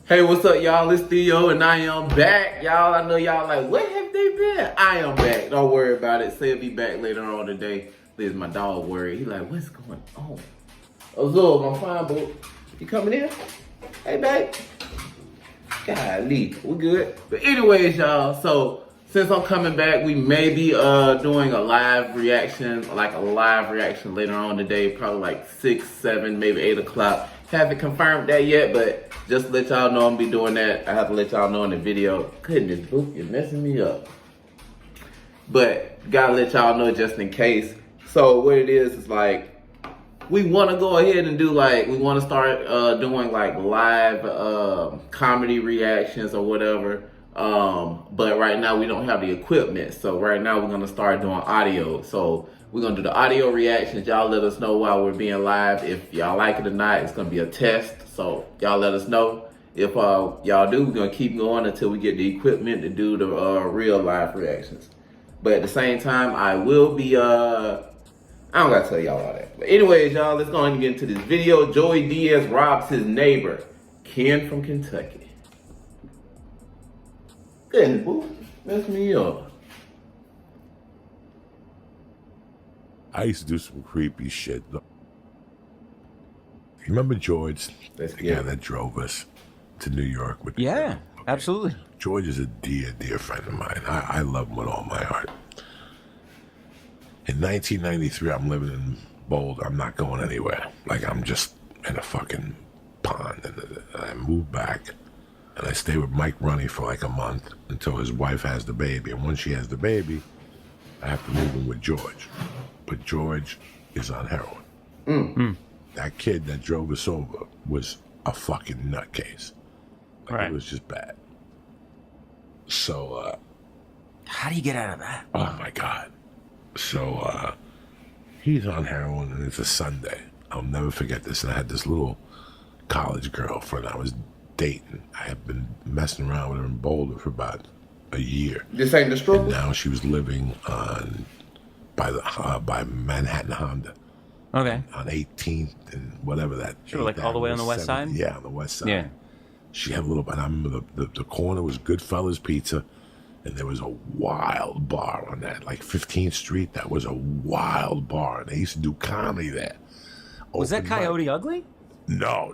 Hey, what's up, y'all? It's Theo, and I am back, y'all. I know y'all like, where have they been? I am back. Don't worry about it. Say I'll be back later on today. Please, my dog worried. He like, what's going on? Azul, my fine boy. You coming in? Hey, babe. Golly, we good. But anyways, y'all, so since I'm coming back, we may be doing a live reaction, later on today, probably like 6, 7, maybe 8 o'clock. Haven't confirmed that yet, but just to let y'all know I'm be doing that. I have to let y'all know in the video. Goodness, Boop, you're messing me up. But gotta let y'all know just in case. So what it is like, we want to go ahead and do we want to start doing like live comedy reactions or whatever. But right now we don't have the equipment. So right now we're going to start doing audio. So we're going to do the audio reactions. Y'all let us know while we're being live. If y'all like it or not, it's going to be a test. So y'all let us know. If y'all do, we're going to keep going until we get the equipment to do the real live reactions. But at the same time, I will be... I don't gotta tell y'all all that. But anyways, y'all, let's go ahead and get into this video. Joey Diaz robs his neighbor, Ken from Kentucky. Goodness, boo. Mess me up. I used to do some creepy shit. You remember George? The guy that drove us to New York with the girl? Okay. Absolutely. George is a dear friend of mine. I love him with all my heart. In 1993, I'm living in Boulder. I'm not going anywhere. Like, I'm just in a fucking pond. And I moved back, and I stay with Mike Runny for like a month until his wife has the baby. And once she has the baby, I have to move in with George. But George is on heroin. That kid that drove us over was a fucking nutcase. It was just bad. So, how do you get out of that? Oh, my God. So, he's on heroin, and it's a Sunday. I'll never forget this. And I had this little college girlfriend I was dating. I had been messing around with her in Boulder for about a year. This ain't the struggle? And now she was living by Manhattan Honda. Okay. On 18th and whatever that. Sure, like all the way on the west side? Yeah, on the west side. Yeah. She had a little, and I remember the corner was Goodfellas Pizza. And there was a wild bar on that, like 15th Street. That was a wild bar. And they used to do comedy there. Was that Coyote Ugly? No.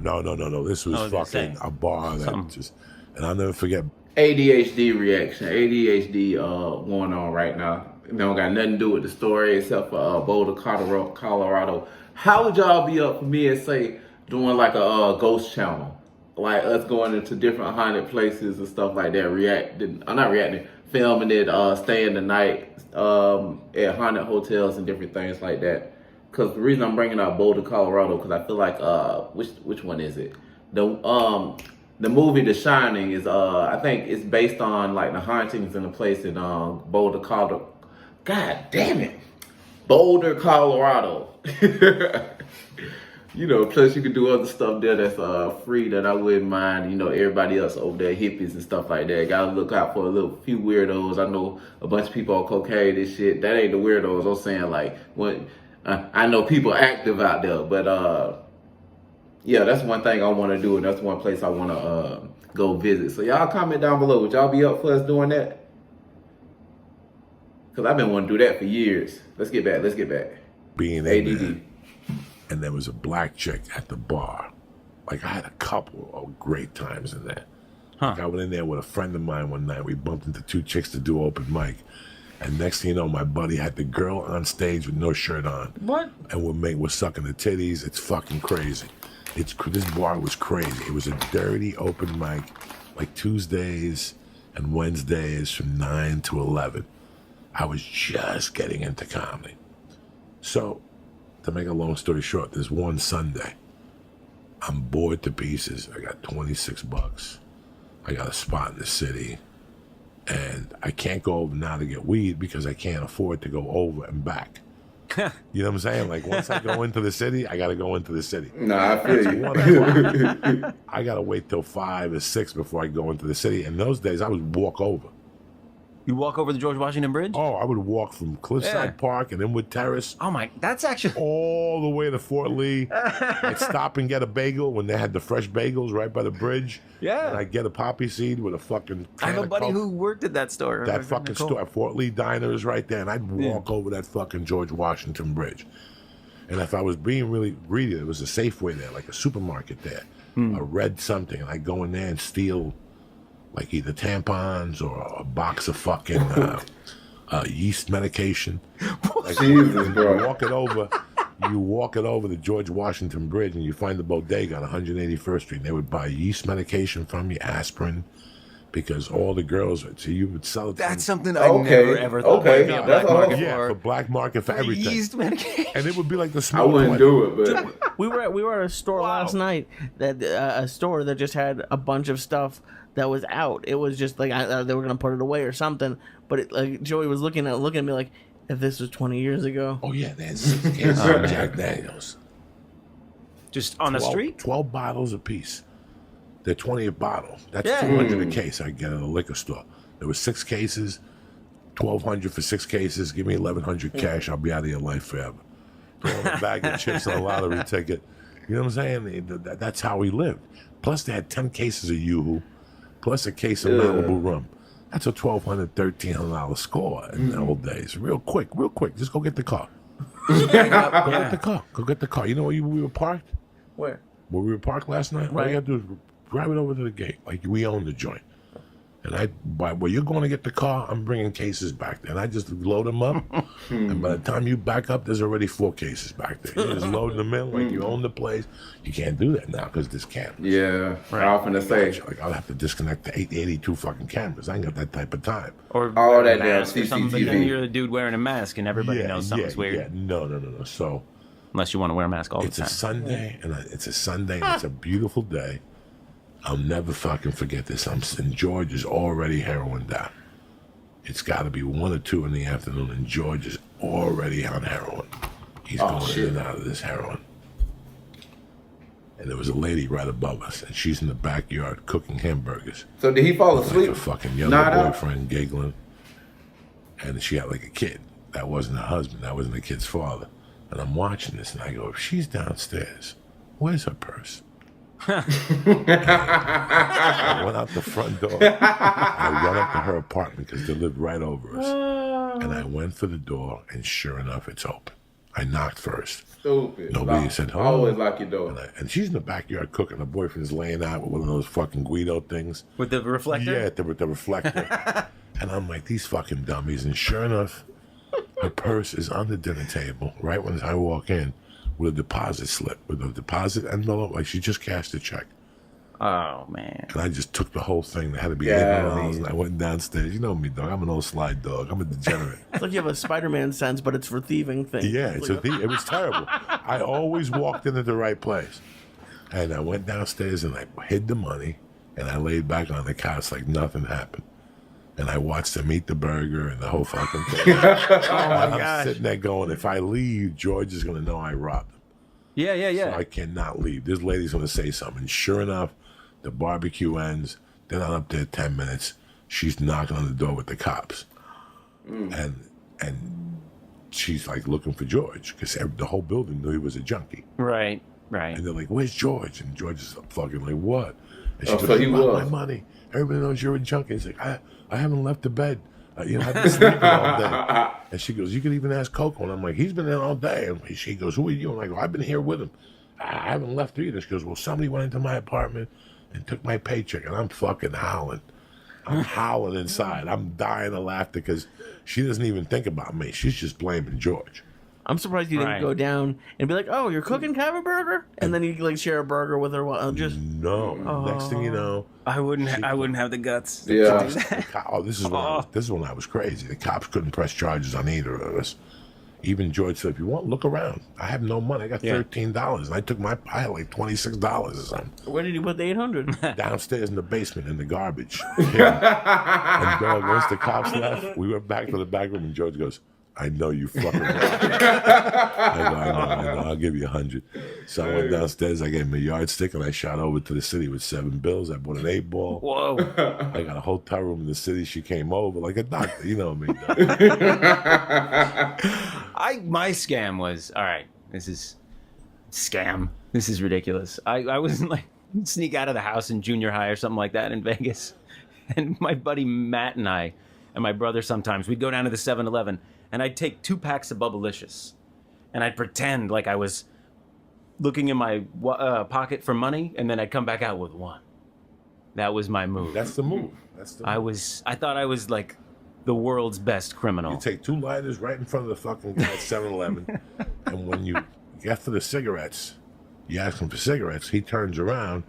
This was fucking a bar that just, and I'll never forget. ADHD reaction. ADHD going on right now. It don't got nothing to do with the story except for Boulder, Colorado. How would y'all be up for me and say doing like a ghost channel? Like us going into different haunted places and stuff like that, filming it, staying the night at haunted hotels and different things like that. Because the reason I'm bringing up Boulder, Colorado, because I feel like which one is it? The movie The Shining is I think it's based on like the hauntings in a place in Boulder, Colorado. God damn it, Boulder, Colorado. You know, plus you can do other stuff there that's free that I wouldn't mind. You know, everybody else over there, hippies and stuff like that. Gotta look out for a few weirdos. I know a bunch of people on cocaine and shit. That ain't the weirdos. I'm saying like, I know people active out there, but yeah, that's one thing I want to do, and that's one place I want to go visit. So y'all comment down below. Would y'all be up for us doing that? Cause I've been wanting to do that for years. Let's get back. Being ADD. And there was a black chick at the bar. Like, I had a couple of great times in there. Like, I went in there with a friend of mine one night. We bumped into 2 chicks to do open mic. And next thing you know, my buddy had the girl on stage with no shirt on. What? And we're sucking the titties. It's fucking crazy. This bar was crazy. It was a dirty open mic, like Tuesdays and Wednesdays from 9 to 11. I was just getting into comedy. So, to make a long story short, there's one Sunday. I'm bored to pieces. I got $26. I got a spot in the city. And I can't go over now to get weed because I can't afford to go over and back. You know what I'm saying? Like, once I go into the city, I got to go into the city. Nah, I feel you. I got to wait till 5 or 6 before I go into the city. And those days, I would walk over. You walk over the George Washington Bridge? Oh, I would walk from Cliffside Park and Inwood Terrace. Oh my, that's actually all the way to Fort Lee. I'd stop and get a bagel when they had the fresh bagels right by the bridge. Yeah. And I'd get a poppy seed with a fucking I have a buddy Coke. who worked at that store. That fucking store, Fort Lee Diner is right there, and I'd walk over that fucking George Washington Bridge. And if I was being really greedy, there was a Safeway there, like a supermarket there, a red something, and I'd go in there and steal, like either tampons or a box of fucking yeast medication. Like, Jesus, bro. You walk it over the George Washington Bridge, and you find the bodega on 181st Street. And they would buy yeast medication from you, aspirin, because all the girls, so you would sell it. That's something I never ever thought would be a black market for black market for everything. Yeast medication. And it would be like the I small. wouldn't do it, but We were at a store last night that a store that just had a bunch of stuff that was out. It was just like they were gonna put it away or something. But like Joey was looking at me like, if this was 20 years ago. Oh yeah, they had 6 cases of Jack Daniels. Just on the street? 12 bottles a piece. They're 20 a bottle. That's Yeah. $200 a case I get at a liquor store. There was 6 cases, $1,200 for 6 cases. Give me $1,100 cash. I'll be out of your life forever. Throw in a bag of chips and a lottery ticket. You know what I'm saying? That's how we lived. Plus, they had 10 cases of Yoo-Hoo, plus a case of Malibu rum. That's a $1,200, $1,300 score in the old days. Real quick. Just go get the car. Go get the car. You know where we were parked? Where? Where we were parked last night? All you got to do is drive it over to the gate. Like we own the joint. And where you're going to get the car, I'm bringing cases back there. And I just load them up. And by the time you back up, there's already 4 cases back there. You're just loading them in like you own the place. You can't do that now because there's cameras. yeah, right. I often say Like I'll have to disconnect the 82 fucking cameras. I ain't got that type of time. Or all that damn mask or something, but then CCTV. you're the dude wearing a mask and everybody knows something's weird. Yeah, no. So Unless you want to wear a mask all the it's time. a Sunday, and it's a beautiful day. I'll never fucking forget this. And George is already heroin down. It's got to be 1 or 2 in the afternoon, and George is already on heroin. He's going in and out of this heroin. And there was a lady right above us, and she's in the backyard cooking hamburgers. So did he fall asleep? Like a fucking younger boyfriend giggling. And she had like a kid. That wasn't her husband. That wasn't the kid's father. And I'm watching this, and I go, if she's downstairs, where's her purse? I went out the front door. I went up to her apartment because they lived right over us. And I went for the door, and sure enough, it's open. I knocked first. Stupid. Nobody said hello. Always lock your door. And she's in the backyard cooking. Her boyfriend's laying out with one of those fucking Guido things. With the reflector? Yeah, with the reflector. And I'm like, these fucking dummies. And sure enough, her purse is on the dinner table right when I walk in with a deposit slip, with a deposit envelope, like she just cashed a check. Oh, man. And I just took the whole thing. That had to be $800. And I went downstairs. You know me, dog. I'm an old slide dog. I'm a degenerate. It's like you have a Spider-Man sense, but it's for thieving things. Yeah, it was terrible. I always walked into the right place. And I went downstairs and I hid the money and I laid back on the couch like nothing happened. And I watched them eat the burger and the whole fucking thing. I'm sitting there going, if I leave, George is going to know I robbed him. Yeah. So I cannot leave. This lady's going to say something. Sure enough, the barbecue ends. They're not up there 10 minutes. She's knocking on the door with the cops. And she's like looking for George because the whole building knew he was a junkie. Right. And they're like, where's George? And George is fucking like, what? And she so goes, he you want was. my money. Everybody knows you're a junkie. He's like, I haven't left the bed. I've been sleeping all day. And she goes, you could even ask Coco. And I'm like, he's been in all day. And she goes, who are you? And I go, I've been here with him. I haven't left either. She goes, well, somebody went into my apartment and took my paycheck. And I'm fucking howling. I'm howling inside. I'm dying of laughter because she doesn't even think about me. She's just blaming George. I'm surprised you didn't go down and be like, "Oh, you're cooking, can I have a burger?" And then you like share a burger with her. No. Next thing you know, I wouldn't have the guts. Yeah. This is when I was crazy. The cops couldn't press charges on either of us. Even George said, "If you want, look around. I have no money. I got $13, and I had like $26 or something." Where did you put the 800? Downstairs in the basement in the garbage. And dog, once the cops left, we went back to the back room, and George goes, I know you fucking right. I know. I'll give you 100. So I went downstairs, I gave him a yardstick, and I shot over to the city with 7 bills. I bought an 8-ball. Whoa. I got a hotel room in the city. She came over like a doctor. You know me. My scam was, all right, this is scam. This is ridiculous. I was like, sneak out of the house in junior high or something like that in Vegas. And my buddy Matt and I, and my brother sometimes, we'd go down to the 7-Eleven, and I'd take 2 packs of Bubblicious, and I'd pretend like I was looking in my pocket for money, and then I'd come back out with 1. That was my move. That's the move. I thought I was like the world's best criminal. You take 2 lighters right in front of the fucking guy at 7-Eleven, and when you get for the cigarettes, you ask him for cigarettes, he turns around.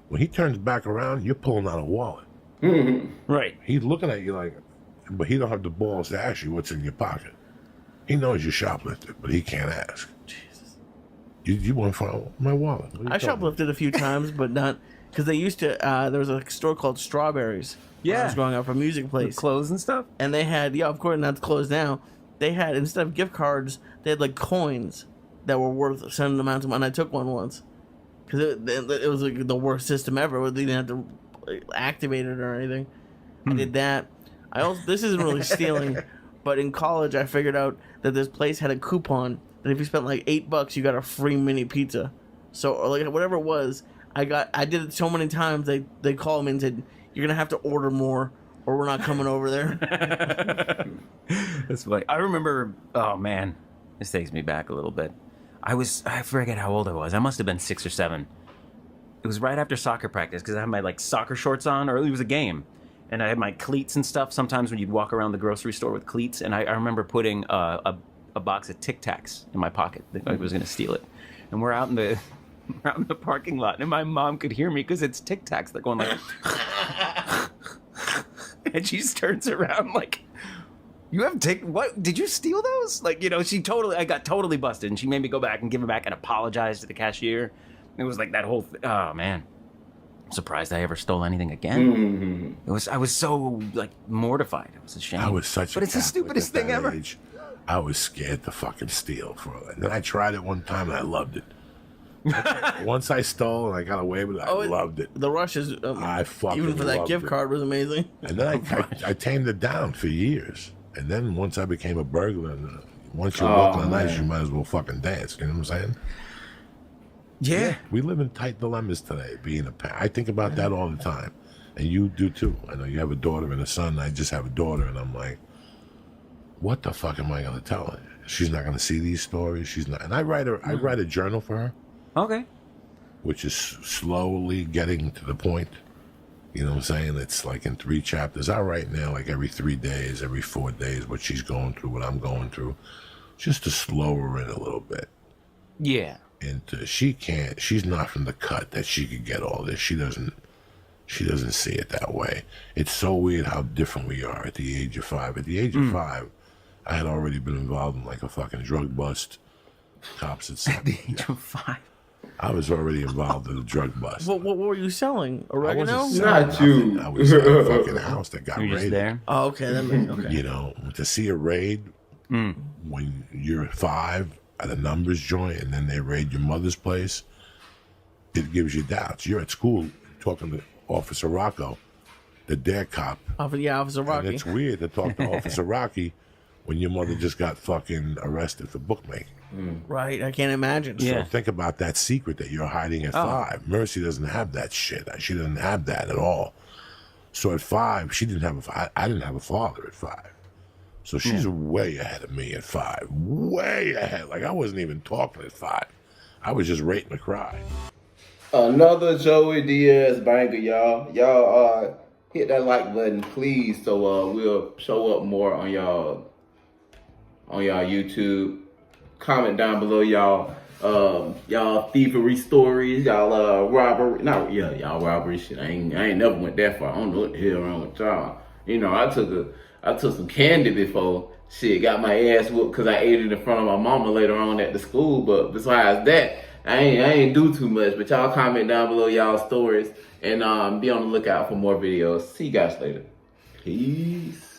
When he turns back around, you're pulling out a wallet. Mm-hmm. Right. He's looking at you like, but he don't have the balls to ask you what's in your pocket. He knows you shoplifted, but he can't ask. Jesus. You want to find my wallet? I shoplifted a few times, but not because they used to. There was a store called Strawberries. When I was growing up, a music place. With clothes and stuff. And they had, of course, not closed now. They had, instead of gift cards, they had like coins that were worth a certain amount of money. And I took one once because it was like the worst system ever. You didn't have to activate it or anything. I did that. This isn't really stealing, but in college I figured out that this place had a coupon that if you spent like $8, you got a free mini pizza. So, or like whatever it was, I did it so many times. They called me and said, "You're gonna have to order more, or we're not coming over there." That's funny. I remember. Oh man, this takes me back a little bit. I forget how old I was. I must have been 6 or 7. It was right after soccer practice because I had my like soccer shorts on, or it was a game, and I had my cleats and stuff. Sometimes when you'd walk around the grocery store with cleats, and I remember putting a box of Tic Tacs in my pocket. I was going to steal it, and we're out in the parking lot, and my mom could hear me because it's Tic Tacs. They're going like, and she just turns around like, "You have what? Did you steal those?" Like, I got totally busted, and she made me go back and give them back and apologize to the cashier. It was like that whole oh man, I'm surprised I ever stole anything again. Mm-hmm. I was so like mortified. It was a shame. I was such but it's the stupidest thing ever. Age, I was scared to fucking steal and then I tried it one time and I loved it. Once I stole and I got away with it, I loved it. The rush is I fucking even for that gift card was amazing. And then I tamed it down for years. And then once I became a burglar, once you're walking the night, you might as well fucking dance. You know what I'm saying? Yeah. We live in tight dilemmas today, being a parent. I think about that all the time. And you do too. I know you have a daughter and a son. I just have a daughter, and I'm like, what the fuck am I going to tell her? She's not going to see these stories. She's not. And I write a journal for her. Okay. Which is slowly getting to the point. You know what I'm saying? It's like in 3 chapters. I write now like every 3 days, every 4 days, what she's going through, what I'm going through. Just to slow her in a little bit. Yeah. And she's not from the cut that she could get all this. She doesn't see it that way. It's so weird how different we are at the age of 5. At the age of 5, I had already been involved in like a fucking drug bust. Cops had said. At the age of 5. I was already involved in a drug bust. What were you selling? Oregano? Not you. I was at a fucking house that got You're just raided. there. Oh, okay. That makes okay. You know, to see a raid when you're 5 at a numbers joint and then they raid your mother's place, it gives you doubts. You're at school talking to Officer Rocco, the dare cop. Officer Rocky. And it's weird to talk to Officer Rocky when your mother just got fucking arrested for bookmaking. Right, I can't imagine. Yeah. So think about that secret that you're hiding at 5. Mercy doesn't have that shit. She doesn't have that at all. So at 5, she didn't have I didn't have a father at 5. So she's way ahead of me at 5. Way ahead. Like I wasn't even talking at 5. I was just rating the cry. Another Joey Diaz banger, y'all. Y'all hit that like button, please, so we'll show up more on y'all YouTube. Comment down below, y'all. Y'all thievery stories, y'all robbery. Y'all robbery shit. I ain't never went that far. I don't know what the hell wrong with y'all. You know, I took some candy before. Shit, got my ass whooped because I ate it in front of my mama later on at the school. But besides that, I ain't do too much. But y'all comment down below y'all stories and be on the lookout for more videos. See you guys later. Peace.